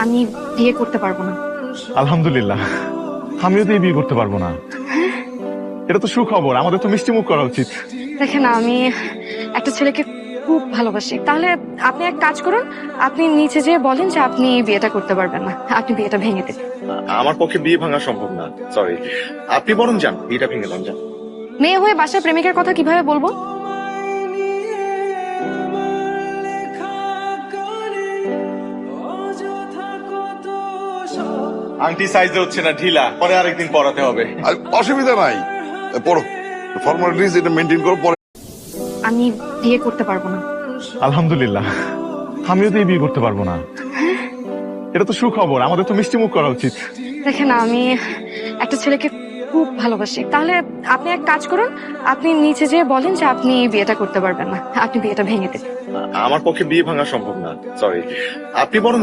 আমি বিয়ে করতে পারবো না। আলহামদুলিল্লাহ, আমিও তো এই বিয়ে করতে পারবো না। এটা তো সুখবর, আমাদের তো মিষ্টি মুখ করা উচিত। দেখেন, আমি একটা ছেলেকে খুব ভালোবাসি। তাহলে আপনি এক কাজ করুন, আপনি নিচে যেয়ে বলেন যে আপনি এই বিয়েটা করতে পারবেন না, আপনি বিয়েটা ভেঙে দেন। আমার পক্ষে বিয়ে ভাঙা সম্ভব না, সরি। আপনি বরং যান, বিয়েটা ভেঙে দেন, যান। মেয়ে হয়ে বাসায় প্রেমিকের কথা কিভাবে বলবো? আংটি সাইজে হচ্ছে না, ঢিলা, পরে আরেকদিন পরাতে হবে। আর অসুবিধা নাই, পড়ো, ফর্মালিটিস এটা মেনটেন করো, পরে। আমি বিয়ে করতে পারবো না। আলহামদুলিল্লাহ, আমিও তো এই বিয়ে করতে পারবো না। এটা তো সুখবর, আমাদের তো মিষ্টি মুখ করা উচিত। দেখেন, আমি একটা ছেলেকে খুব ভালোবাসি। তাহলে আপনি এক কাজ করুন, আপনি নিচে যেয়ে বলেন যে আপনি এই বিয়েটা করতে পারবেন না, আপনি বিয়েটা ভেঙে দেন। আমার পক্ষে বিয়ে ভাঙা সম্ভব না, সরি। আপনি বরং